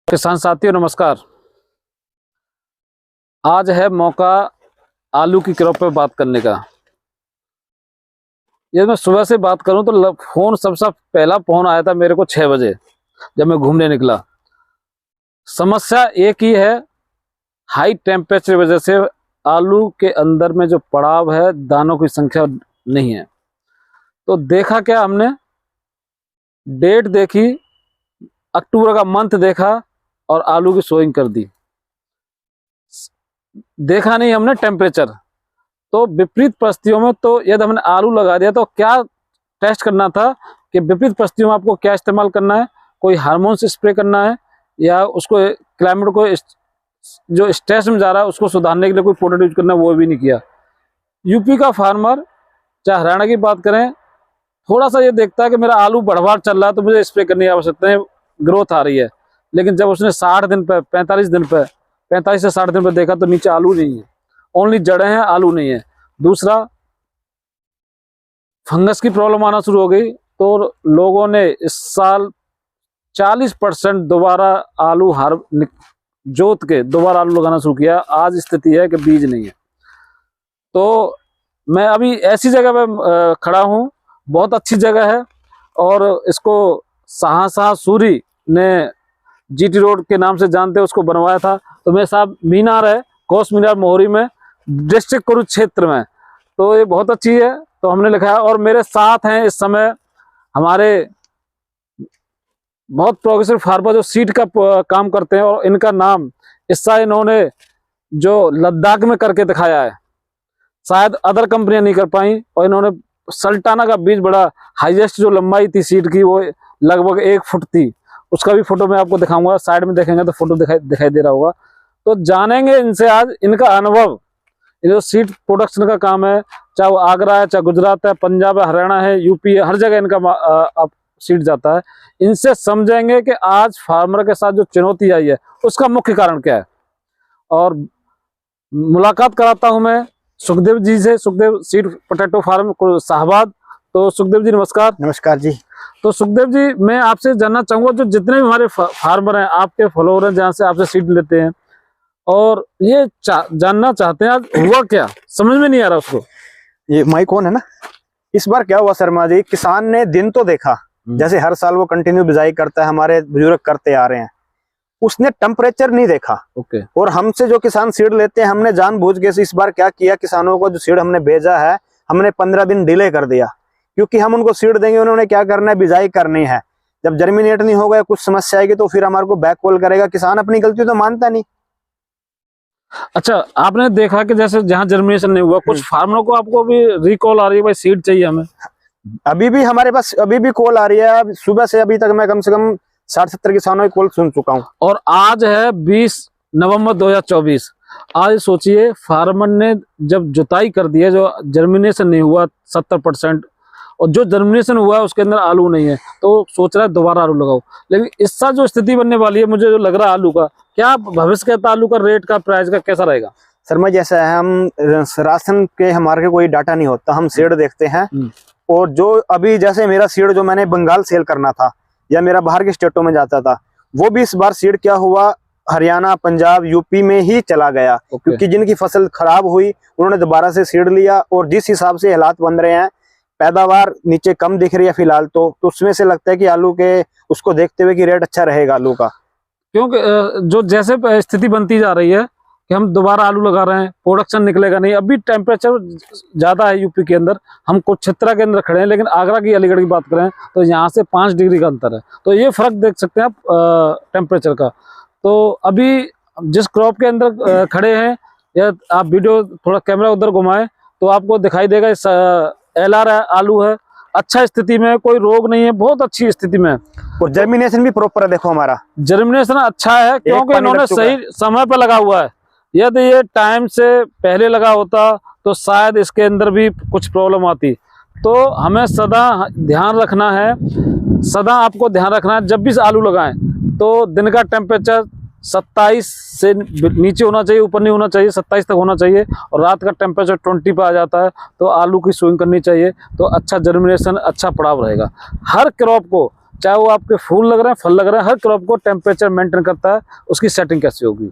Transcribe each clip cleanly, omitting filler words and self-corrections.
किसान साथियों नमस्कार। आज है मौका आलू की क्रॉप पे बात करने का। ये मैं सुबह से बात करूं तो फोन सबसे पहला फोन आया था मेरे को 6 बजे जब मैं घूमने निकला। समस्या एक ही है, हाई टेम्परेचर की वजह से आलू के अंदर में जो पड़ाव है, दानों की संख्या नहीं है। तो देखा क्या हमने, डेट देखी, अक्टूबर का मंथ देखा और आलू की सोइंग कर दी। देखा नहीं हमने टेम्परेचर। तो विपरीत परिस्थितियों में तो यदि हमने आलू लगा दिया तो क्या टेस्ट करना था कि विपरीत परिस्थितियों में आपको क्या इस्तेमाल करना है, कोई हार्मोन से स्प्रे करना है या उसको क्लाइमेट को जो स्ट्रेस में जा रहा है उसको सुधारने के लिए कोई प्रोडक्ट यूज करना है, वो भी नहीं किया। यूपी का फार्मर चाहे हरियाणा की बात करें, थोड़ा सा ये देखता है कि मेरा आलू बढ़वार चल रहा है तो मुझे स्प्रे करने की आवश्यकता है, ग्रोथ आ रही है। लेकिन जब उसने 60 दिन पे 45 से 60 दिन पे देखा तो नीचे आलू नहीं है, ओनली जड़ें हैं, आलू नहीं है। दूसरा, फंगस की प्रॉब्लम आना शुरू हो गई तो लोगों ने इस साल 40% दोबारा आलू जोत के दोबारा आलू लगाना शुरू किया। आज स्थिति है कि बीज नहीं है। तो मैं अभी ऐसी जगह पे खड़ा हूँ, बहुत अच्छी जगह है और इसको शाह सूरी ने जीटी रोड के नाम से जानते हैं, उसको बनवाया था। तो मेरे साथ मीनार है, कोस मीनार मोहरी में, डिस्ट्रिक्ट कुरुक्षेत्र में। तो ये बहुत अच्छी है, तो हमने लिखा है। और मेरे साथ हैं इस समय हमारे बहुत प्रोग्रेसिव फार्मर जो सीड का काम करते हैं, और इनका नाम इससा इन्होंने जो लद्दाख में करके दिखाया है, शायद अदर कंपनियां नहीं कर पाई। और इन्होंने सल्टाना का बीज, बड़ा हाईएस्ट जो लंबाई थी सीड की वो लगभग 1 फुट थी, उसका भी फोटो मैं आपको दिखाऊंगा, साइड में देखेंगे तो फोटो दिखाई दे रहा होगा। तो जानेंगे इनसे आज इनका अनुभव। ये जो सीड प्रोडक्शन का काम है, चाहे वो आगरा है, चाहे गुजरात है, पंजाब है, हरियाणा है, यूपी है, हर जगह इनका सीड जाता है। इनसे समझेंगे कि आज फार्मर के साथ जो चुनौती आई है उसका मुख्य कारण क्या है। और मुलाकात कराता हूं मैं सुखदेव जी से, Sukhdev seed potato farm Shahbad. तो सुखदेव जी नमस्कार। नमस्कार जी। तो सुखदेव जी, मैं आपसे जानना चाहूंगा, जो जितने भी हमारे फार्मर हैं, आपके फॉलोअर हैं, जहाँ से आपसे सीड लेते हैं, और ये जानना चाहते हैं आज हुआ क्या, समझ में नहीं आ रहा उसको। ये माइक कौन है ना। इस बार क्या हुआ शर्मा जी, किसान ने दिन तो देखा, जैसे हर साल वो कंटिन्यू बिजाई करता है, हमारे बुजुर्ग करते आ रहे हैं, उसने टेम्परेचर नहीं देखा। ओके। और हमसे जो किसान सीड लेते हैं, हमने जानबूझ के इस बार क्या किया, किसानों को जो सीड हमने भेजा है हमने 15 दिन डिले कर दिया, क्योंकि हम उनको सीड देंगे, उन्होंने क्या करना है, बिजाई करनी है। जब जर्मिनेट नहीं होगा, कुछ समस्या आएगी तो फिर हमारे को बैक कॉल करेगा। किसान अपनी गलती तो मानता नहीं। अच्छा, आपने देखा कि जैसे जहाँ जर्मिनेशन नहीं हुआ, कुछ फार्मरों को आपको भी रिकॉल आ रही है, भाई सीड चाहिए हमें। अभी भी हमारे पास अभी भी कॉल आ रही है। सुबह से अभी तक मैं कम से कम 60-70 किसानों की कॉल सुन चुका हूँ। और आज है 20 नवंबर 2024। आज सोचिए, फार्मर ने जब जुताई कर दी है, जो जर्मिनेशन नहीं हुआ 70%, और जो जर्मिनेशन हुआ है उसके अंदर आलू नहीं है, तो सोच रहा है दोबारा आलू लगाओ। लेकिन इसका जो स्थिति बनने वाली है, मुझे जो लग रहा है आलू का, क्या भविष्य कहता आलू का रेट का, प्राइस का कैसा रहेगा? शर्मा जी, ऐसा है, हम राशन के हमारे कोई डाटा नहीं होता, हम सीड देखते हैं। और जो अभी जैसे मेरा सीड जो मैंने बंगाल सेल करना था या मेरा बाहर के स्टेटों में जाता था, वो भी इस बार सीड क्या हुआ, हरियाणा, पंजाब, यूपी में ही चला गया। क्योंकि जिनकी फसल खराब हुई उन्होंने दोबारा से सीड लिया। और जिस हिसाब से हालात बन रहे हैं, पैदावार नीचे कम दिख रही है फिलहाल, तो उसमें से लगता है कि आलू के उसको देखते हुए कि रेट अच्छा रहेगा आलू का। क्योंकि जो जैसे स्थिति बनती जा रही है कि हम दोबारा आलू लगा रहे हैं, प्रोडक्शन निकलेगा नहीं। अभी टेम्परेचर ज़्यादा है यूपी के अंदर, हम कुरुक्षेत्र के अंदर खड़े हैं, लेकिन आगरा की, अलीगढ़ की बात करें तो यहाँ से 5 डिग्री का अंतर है। तो ये फर्क देख सकते हैं आप टेम्परेचर का। तो अभी जिस क्रॉप के अंदर खड़े हैं, या आप वीडियो थोड़ा कैमरा उधर घुमाएं तो आपको दिखाई देगा, इस LR आलू है, अच्छा स्थिति में, कोई रोग नहीं है, बहुत अच्छी स्थिति में। और जर्मिनेशन भी प्रॉपर है, देखो हमारा जर्मिनेशन अच्छा है, क्योंकि इन्होंने सही समय पर लगा हुआ है। यदि ये टाइम से पहले लगा होता तो शायद इसके अंदर भी कुछ प्रॉब्लम आती। तो हमें सदा ध्यान रखना है, सदा आपको ध्यान रखना है, जब भी आलू लगाएं तो दिन का टेम्परेचर 27 से नीचे होना चाहिए, ऊपर नहीं होना चाहिए, 27 तक होना चाहिए। और रात का टेम्परेचर 20 पे आ जाता है तो आलू की सोइंग करनी चाहिए, तो अच्छा जर्मिनेशन, अच्छा पड़ाव रहेगा। हर क्रॉप को चाहे वो आपके फूल लग रहे हैं, फल लग रहे हैं, हर क्रॉप को टेम्परेचर मेंटेन करता है, उसकी सेटिंग कैसे होगी।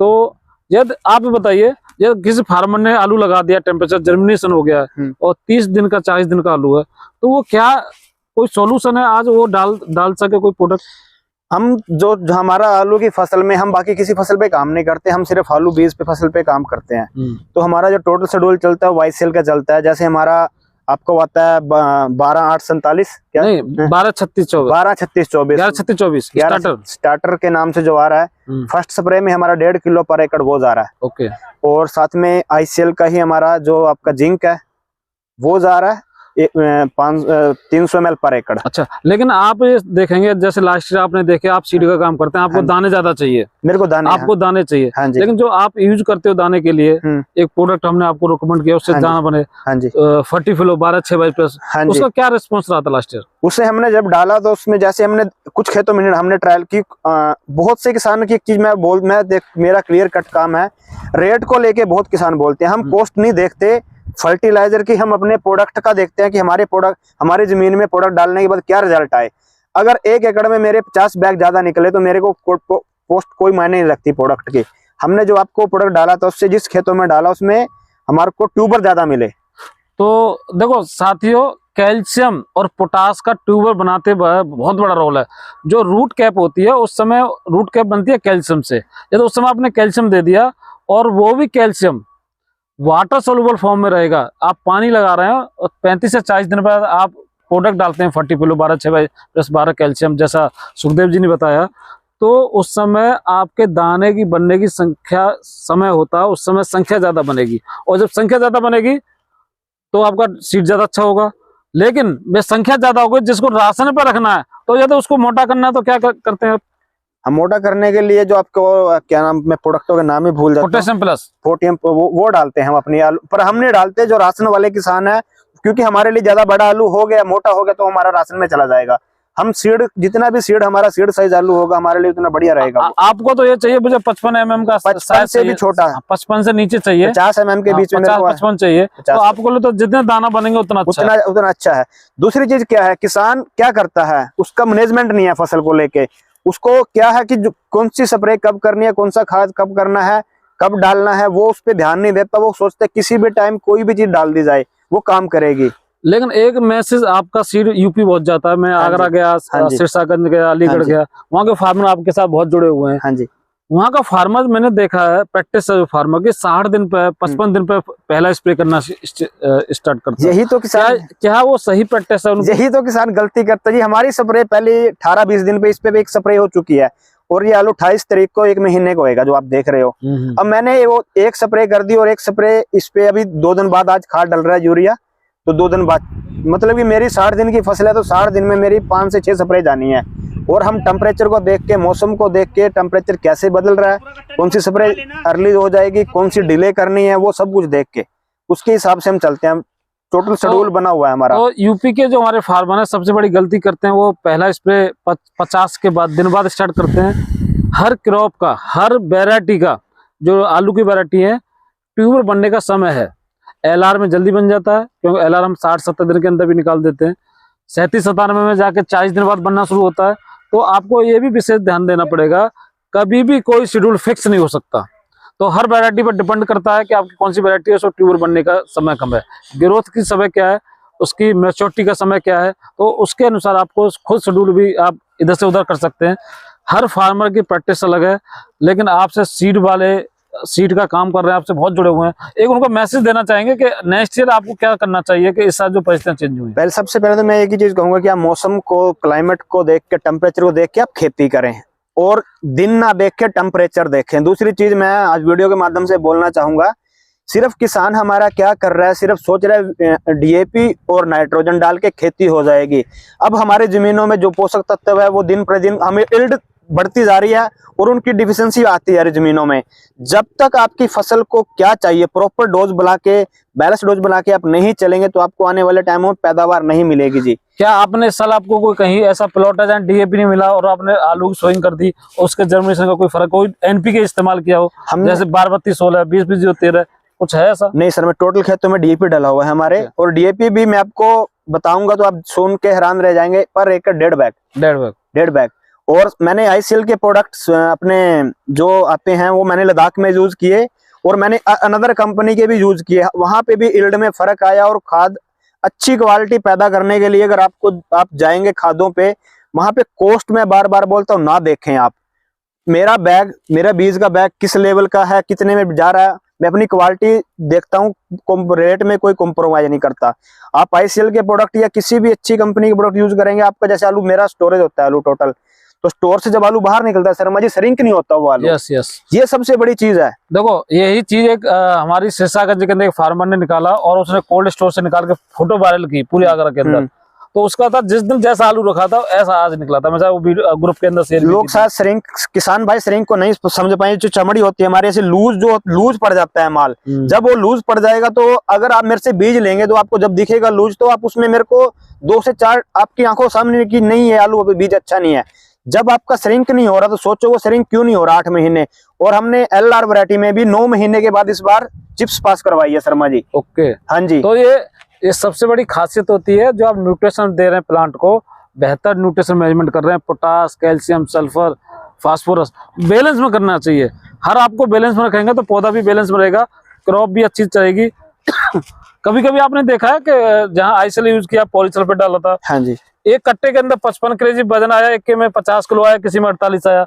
तो यदि आप बताइए, यदि किसी फार्मर ने आलू लगा दिया, टेम्परेचर जर्मिनेशन हो गया है और 30 दिन का 40 दिन का आलू है, तो वो क्या कोई सॉल्यूशन है आज वो डाल सके कोई प्रोडक्ट? हम जो हमारा आलू की फसल में, हम बाकी किसी फसल पे काम नहीं करते, हम सिर्फ आलू बीज पे फसल पे काम करते हैं। तो हमारा जो टोटल शेड्यूल चलता है YCL का चलता है। जैसे हमारा आपको आता है 12/8/47 क्या नहीं 12/36/24 स्टार्टर के नाम से जो आ रहा है। फर्स्ट स्प्रे में हमारा 1.5 किलो पर एकड़ वो जा रहा है। ओके। और साथ में ICL का ही हमारा जो आपका जिंक है वो जा रहा है 300 ml पर एकड़। अच्छा, लेकिन आप ये देखेंगे जैसे लास्ट ईयर आपने देखे, आप सीड का काम करते हैं, आपको दाने ज्यादा चाहिए, मेरे को दाने, आपको दाने चाहिए। हाँ जी। लेकिन जो आप यूज करते हो दाने के लिए, एक प्रोडक्ट हमने आपको रिकमेंड किया, उससे दाना बने। हाँ जी। फर्टिफिलो 12/6/+ उसका क्या रिस्पॉन्स रहा था लास्ट ईयर? उसे हमने जब डाला तो उसमें जैसे हमने कुछ खेतों में हमने ट्रायल की, बहुत से किसानों की एक चीज मेरा क्लियर कट काम है, रेट को लेके बहुत किसान बोलते हैं, हम कॉस्ट नहीं देखते फर्टिलाइजर की, हम अपने प्रोडक्ट का देखते हैं कि हमारी जमीन में प्रोडक्ट डालने के बाद क्या रिजल्ट आए। अगर 1 एकड़ में मेरे 50 बैग ज्यादा निकले तो मेरे को कॉस्ट कोई मायने नहीं रखती प्रोडक्ट की। हमने जो आपको प्रोडक्ट डाला था उससे जिस खेतों में डाला उसमें हमारे को ट्यूबर ज्यादा मिले। तो देखो साथियों, कैल्शियम और पोटास का ट्यूबर बनाते हुए बहुत बड़ा रोल है। जो रूट कैप होती है उस समय रूट कैप बनती है कैल्शियम से। यदि उस समय आपने कैल्शियम दे दिया और वो भी कैल्शियम वाटर सोल्यूबल फॉर्म में रहेगा, आप पानी लगा रहे हैं और 35 से 40 दिन बाद आप प्रोडक्ट डालते हैं फर्टिपिलो 12/6/12 कैल्शियम, जैसा सुखदेव जी ने बताया, तो उस समय आपके दाने की बनने की संख्या समय होता है, उस समय संख्या ज्यादा बनेगी। और जब संख्या ज्यादा बनेगी तो आपका सीड ज्यादा अच्छा होगा। लेकिन वे संख्या ज्यादा होगी, जिसको राशन पर रखना है, तो यदि उसको मोटा करना है तो क्या करते हैं? हम मोटा करने के लिए जो आपको क्या नाम, मैं प्रोडक्टों के नाम ही भूल जाता हूं, पोटेशियम प्लस, पोटियम, वो डालते हैं हम अपनी आलू पर। हम नहीं डालते जो राशन वाले किसान है, क्योंकि हमारे लिए ज्यादा बड़ा आलू हो गया, मोटा हो गया तो हमारा राशन में चला जाएगा। हम सीड, जितना भी सीड हमारा सीड साइज आलू होगा हमारे लिए उतना बढ़िया रहेगा। आपको तो ये चाहिए मुझे 55 mm का, 55 से भी छोटा, 55 से नीचे चाहिए, 50 mm के बीच में 55 चाहिए। तो आपको तो जितने दाना बनेंगे उतना अच्छा है। दूसरी चीज क्या है, किसान क्या करता है, उसका मैनेजमेंट नहीं है फसल को लेके। उसको क्या है कि कौन सी स्प्रे कब करनी है, कौन सा खाद कब करना है, कब डालना है, वो उस पर ध्यान नहीं देता। वो सोचते किसी भी टाइम कोई भी चीज डाल दी जाए वो काम करेगी। लेकिन एक मैसेज, आपका सीड यूपी बहुत जाता है, मैं आगरा गया, सिरसागंज गया, अलीगढ़ गया, वहाँ के फार्मर आपके साथ बहुत जुड़े हुए हैं। हाँ जी। वहाँ का फार्मर मैंने देखा है, प्रैक्टिस है फार्मर की, 60 दिन पे 55 दिन पे पहला स्प्रे करना स्टार्ट करता है। यही तो किसान, क्या वो सही प्रैक्टिस है? यही तो किसान गलती करता है जी। हमारी स्प्रे पहले 18-20 दिन पे इस पे भी एक स्प्रे हो चुकी है, और ये आलू 28 तारीख को 1 महीने को होगा जो आप देख रहे हो। अब मैंने वो एक स्प्रे कर दी और एक स्प्रे इस पे अभी 2 दिन बाद, आज खाद डल रहा है यूरिया, तो 2 दिन बाद, मतलब कि मेरी 60 दिन की फसल है तो 60 दिन में मेरी 5 से 6 स्प्रे जानी है। और हम टेम्परेचर को देख के, मौसम को देख के, टेम्परेचर कैसे बदल रहा है, कौन सी स्प्रे अर्ली हो जाएगी, कौन सी डिले करनी है, वो सब कुछ देख के उसके हिसाब से हम चलते हैं। टोटल शेड्यूल बना हुआ है हमारा। तो यूपी के जो हमारे फार्मर है सबसे बड़ी गलती करते हैं, वो पहला स्प्रे 50 के दिन बाद स्टार्ट करते हैं। हर क्रॉप का, हर वेराइटी का, जो आलू की वेराइटी है, ट्यूबर बनने का समय है। LR में जल्दी बन जाता है, क्योंकि LR हम 60-70 दिन के अंदर भी निकाल देते हैं। 37-97 में जाके 40 दिन बाद बनना शुरू होता है। तो आपको ये भी विशेष ध्यान देना पड़ेगा, कभी भी कोई शेड्यूल फिक्स नहीं हो सकता। तो हर वैरायटी पर डिपेंड करता है कि आपकी कौन सी वैरायटी है, उसको ट्यूबर बनने का समय कम है, ग्रोथ की समय क्या है, उसकी मैच्योरिटी का समय क्या है, तो उसके अनुसार आपको खुद शेड्यूल भी आप इधर से उधर कर सकते हैं। हर फार्मर की प्रैक्टिस अलग है, लेकिन आपसे सीड का काम कर रहे हैं, आपसे बहुत जुड़े हुए हैं, एक उनको मैसेज देना चाहेंगे कि नेक्स्ट ईयर आपको क्या करना चाहिए कि इस साल जो परिस्थितियां चेंज हुई। पहले, सबसे पहले तो मैं एक ही चीज कहूंगा कि आप मौसम को, क्लाइमेट को देख के, टेम्परेचर को देख के आप खेती करें, और दिन ना देख के टेम्परेचर देखें। दूसरी चीज मैं आज वीडियो के माध्यम से बोलना चाहूंगा, सिर्फ किसान हमारा क्या कर रहा है, सिर्फ सोच रहा है DAP और नाइट्रोजन डाल के खेती हो जाएगी। अब हमारे जमीनों में जो पोषक तत्व है वो दिन प्रतिदिन हमें इल्ड बढ़ती जा रही है और उनकी डिफिशियंसी आती है जमीनों में। जब तक आपकी फसल को क्या चाहिए, प्रॉपर डोज बना के, बैलेंस डोज बना के आप नहीं चलेंगे तो आपको आने वाले टाइमों में पैदावार नहीं मिलेगी जी। क्या आपने इस साल आपको कोई कहीं ऐसा प्लॉट है जहाँ DAP नहीं मिला और आपने आलू की सोइंग कर दी और उसके जर्मिनेशन का कोई फर्क, कोई NPK इस्तेमाल किया हो, जैसे 12-32-16, 20-20-13, कुछ है ऐसा? नहीं सर, मैं टोटल खेतों में DAP डाला हुआ है हमारे, और DAP भी मैं आपको बताऊंगा तो आप सुन के हैरान रह जाएंगे, पर एकड़ 1.5 बैग। और मैंने आईसीएल के प्रोडक्ट्स अपने जो आते हैं वो मैंने लद्दाख में यूज किए, और मैंने अनदर कंपनी के भी यूज किए। वहां पे भी यील्ड में फर्क आया, और खाद अच्छी क्वालिटी पैदा करने के लिए अगर आप जाएंगे खादों पे, वहां पे कॉस्ट में बार बार बोलता हूँ ना देखें आप। मेरा बीज का बैग किस लेवल का है, कितने में जा रहा है, मैं अपनी क्वालिटी देखता हूँ, रेट में कोई कॉम्प्रोमाइज नहीं करता। आप आईसीएल के प्रोडक्ट या किसी भी अच्छी कंपनी के प्रोडक्ट यूज करेंगे, आपका जैसे आलू, मेरा स्टोरेज होता है आलू टोटल, तो स्टोर से जब आलू बाहर निकलता है शर्मा जी, श्रिंक नहीं होता वो आलू। यस। ये सबसे बड़ी चीज है। देखो यही चीज एक हमारी सिरसागंज के अंदर एक फार्मर ने निकाला, और उसने कोल्ड स्टोर से निकाल के फोटो वायरल की पूरी आगरा के अंदर। तो उसका था जिस दिन जैसा आलू रखा था ऐसा आज निकला था। मैं वो ग्रुप के अंदर शेयर लोग शायद श्रिंक, किसान भाई श्रिंक को नहीं समझ पाए। जो चमड़ी होती है हमारे, ऐसे लूज पड़ जाता है माल। जब वो लूज पड़ जाएगा तो अगर आप मेरे से बीज लेंगे तो आपको जब दिखेगा लूज, तो आप उसमें मेरे को 2 से 4 आपकी आंखों सामने की नहीं है आलू, अभी बीज अच्छा नहीं है। जब आपका श्रिंक नहीं हो रहा तो सोचो वो श्रिंक क्यों नहीं हो रहा 8 महीने। और हमने LR वैरायटी में भी 9 महीने के बाद इस बार चिप्स पास करवाई है शर्मा जी। ओके, हाँ जी। तो ये सबसे बड़ी खासियत होती है, जो आप न्यूट्रिशन दे रहे हैं प्लांट को, बेहतर न्यूट्रिशन मैनेजमेंट कर रहे हैं। Potash, calcium, sulphur, phosphorus balance में करना चाहिए। हर आपको बैलेंस में रखेंगे तो पौधा भी बैलेंस में रहेगा, क्रॉप भी अच्छी चलेगी। कभी कभी आपने देखा है कि जहाँ आईसीएल यूज किया, पॉलीसल्फेट डाला था, हाँ जी, एक कट्टे के अंदर 55 kg वजन आया, एक के में 50 किलो आया, किसी में 48 आया।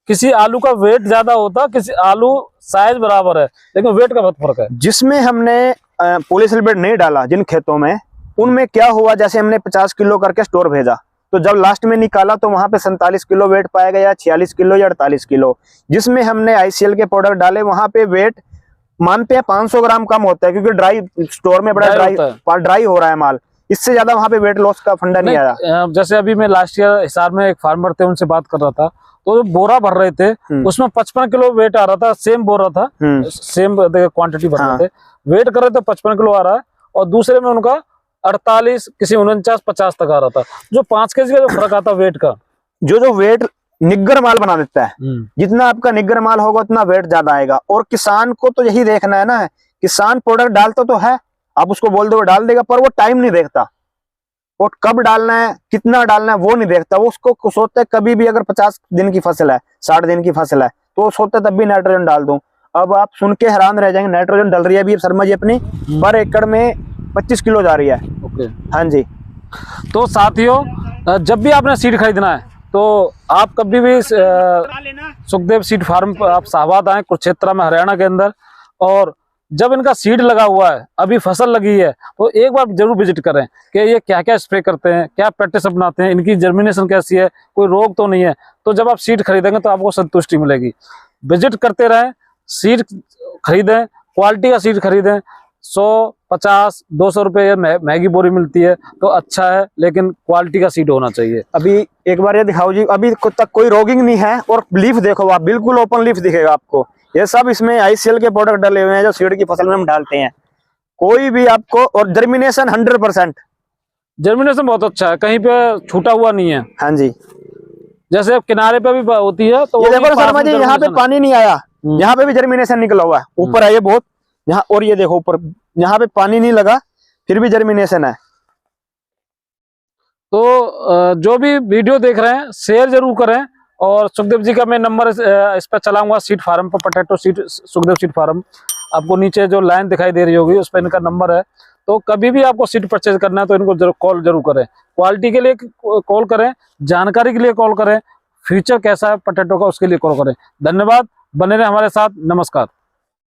किसी आलू का वेट ज्यादा होता, किसी आलू साइज बराबर है, लेकिन वेट का बहुत फर्क है। जिसमें हमने पॉलीसल्फेट नहीं डाला जिन खेतों में, उनमें क्या हुआ, जैसे हमने 50 किलो करके स्टोर भेजा, तो जब लास्ट में निकाला तो वहां पे 47 किलो वेट पाया गया, 46 किलो या 48 किलो। जिसमें हमने आईसीएल के प्रोडक्ट डाले वहां पे वेट मानते हैं 500 ग्राम कम होता है, क्योंकि ड्राई स्टोर में बड़ा ड्राई हो रहा है माल। इससे ज्यादा वहां पे वेट लॉस का फंडा नहीं आया। जैसे अभी मैं लास्ट ईयर हिसार में एक फार्मर थे, उनसे बात कर रहा था, तो जो बोरा भर रहे थे उसमें 55 किलो वेट आ रहा था, सेम बोरा था, सेम क्वांटिटी भर रहे थे, वेट कर रहे थे 55 किलो आ रहा है, और दूसरे में उनका 48, किसी 49-50 तक आ रहा था। जो 5 kg का जो फर्क आता वेट का, जो वेट निग्गर माल बना देता है। जितना आपका निग्गर माल होगा उतना वेट ज्यादा आएगा। और किसान को तो यही देखना है ना, किसान प्रोडक्ट डालता तो है, आप उसको बोल दो डाल देगा, पर वो टाइम नहीं देखता, वो कब डालना है, कितना डालना है वो नहीं देखता। वो उसको सोचता है कभी भी अगर 50 दिन की फसल है, 60 दिन की फसल है, तो वो सोचता है तब भी नाइट्रोजन डाल दूं। अब आप सुन के हैरान रह जाएंगे, नाइट्रोजन डल रही है अभी शर्मा जी अपनी पर एकड़ में 25 किलो जा रही है। ओके, हाँ जी। तो साथियों, जब भी आपने सीड खरीदना है तो आप कभी भी सुखदेव सीड फार्म पर आप शाहबाद आए, कुरुक्षेत्र में, हरियाणा के अंदर। और जब इनका सीड लगा हुआ है, अभी फसल लगी है, तो एक बार जरूर विजिट करें कि ये क्या क्या स्प्रे करते हैं, क्या प्रैक्टिस अपनाते हैं, इनकी जर्मिनेशन कैसी है, कोई रोग तो नहीं है। तो जब आप सीड खरीदेंगे तो आपको संतुष्टि मिलेगी। विजिट करते रहें, सीड खरीदें, क्वालिटी का सीड खरीदें। 100, 50, 200 रुपये महंगी बोरी मिलती है तो अच्छा है, लेकिन क्वालिटी का सीड होना चाहिए। अभी एक बार ये दिखाओ जी, अभी तक कोई रोगिंग नहीं है, और लीफ देखो आप, बिल्कुल ओपन लीफ दिखेगा आपको। ये सब इसमें आईसीएल के प्रोडक्ट डाले हुए हैं जो सीड की फसल में हम डालते हैं। कोई भी आपको, और जर्मिनेशन 100%, जर्मिनेशन बहुत अच्छा है, कहीं पे छूटा हुआ नहीं है। हाँ जी, जैसे किनारे पे भी होती है, तो ये देखो शर्मा जी, यहाँ पे पानी नहीं आया, यहाँ पे भी जर्मिनेशन निकला हुआ है, ऊपर है ये बहुत यहाँ, और ये देखो ऊपर, यहाँ पे पानी नहीं लगा फिर भी जर्मिनेशन है। तो जो भी वीडियो देख रहे हैं शेयर जरूर करें। और सुखदेव जी का मैं नंबर इस पर चलाऊंगा, सीड फार्म पर, potato seed, Sukhdev seed farm, आपको नीचे जो लाइन दिखाई दे रही होगी उस पर इनका नंबर है। तो कभी भी आपको सीड परचेज करना है तो इनको कॉल जरूर करें। क्वालिटी के लिए कॉल करें, जानकारी के लिए कॉल करें, फ्यूचर कैसा है पोटैटो का उसके लिए कॉल करें। धन्यवाद, बने रहे हमारे साथ। नमस्कार।